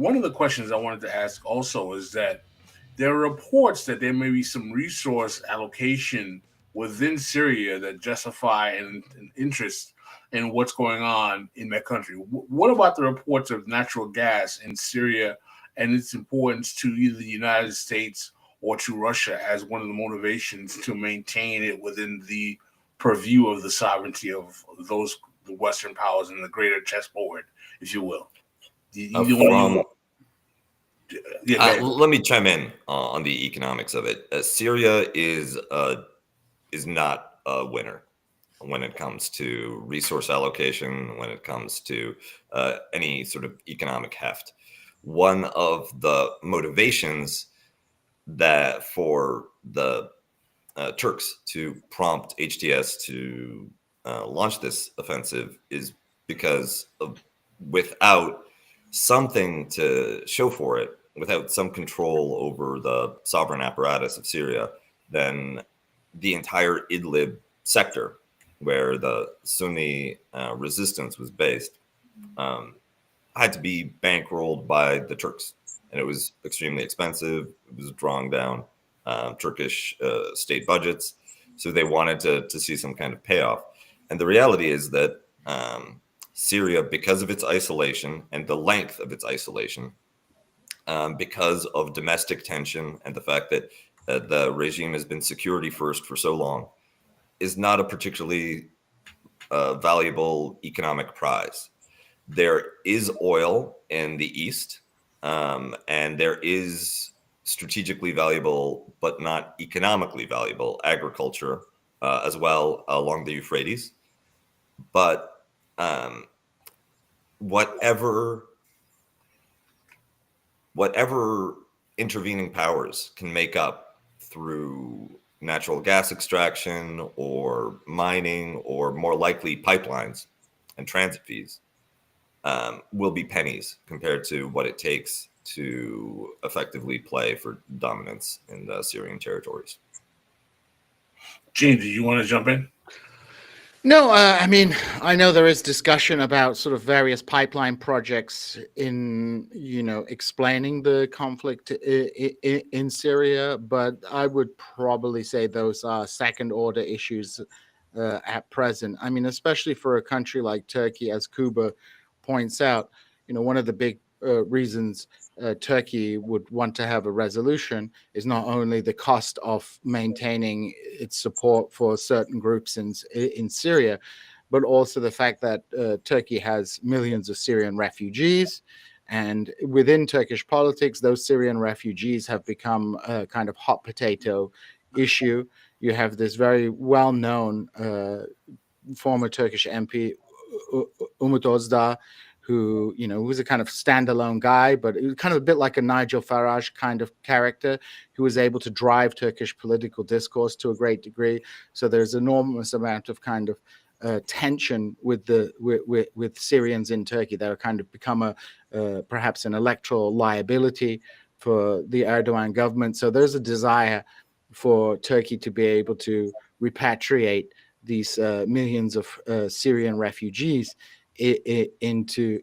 one of the questions I wanted to ask also is that there are reports that there may be some resource allocation within Syria that justify an interest in what's going on in that country. What about the reports of natural gas in Syria and its importance to either the United States or to Russia as one of the motivations to maintain it within the purview of the sovereignty of those the Western powers and the greater chessboard, if you will? From Yeah, let me chime in on the economics of it. Syria is not a winner when it comes to resource allocation, when it comes to any sort of economic heft. One of the motivations that for the Turks to prompt HTS to launch this offensive is because without something to show for it, without some control over the sovereign apparatus of Syria, then the entire Idlib sector, where the Sunni resistance was based, had to be bankrolled by the Turks. And it was extremely expensive. It was drawing down Turkish state budgets. So they wanted to see some kind of payoff. And the reality is that Syria, because of its isolation and the length of its isolation, because of domestic tension and the fact that the regime has been security first for so long, is not a particularly valuable economic prize. There is oil in the east, and there is strategically valuable, but not economically valuable agriculture as well along the Euphrates. But whatever intervening powers can make up through natural gas extraction or mining, or more likely pipelines and transit fees, will be pennies compared to what it takes to effectively play for dominance in the Syrian territories. Gene, do you want to jump in? No, I mean, I know there is discussion about sort of various pipeline projects in, explaining the conflict in Syria, but I would probably say those are second order issues at present. I mean, especially for a country like Turkey, as Kuba points out, one of the big reasons Turkey would want to have a resolution is not only the cost of maintaining its support for certain groups in Syria, but also the fact that Turkey has millions of Syrian refugees. And within Turkish politics, those Syrian refugees have become a kind of hot potato issue. You have this very well-known former Turkish MP, Umut Özdağ, who, was a kind of standalone guy, but it was kind of a bit like a Nigel Farage kind of character who was able to drive Turkish political discourse to a great degree. So there's enormous amount of kind of tension with Syrians in Turkey that have kind of become perhaps an electoral liability for the Erdogan government. So there's a desire for Turkey to be able to repatriate these millions of Syrian refugees into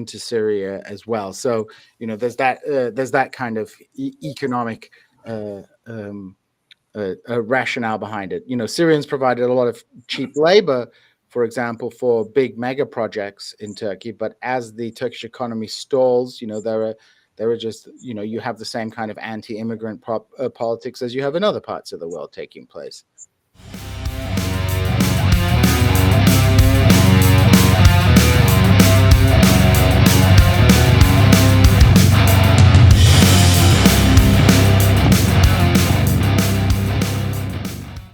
Syria as well. So there's that kind of economic rationale behind it. Syrians provided a lot of cheap labor, for example, for big mega projects in Turkey. But as the Turkish economy stalls, there are just you have the same kind of anti-immigrant politics as you have in other parts of the world taking place.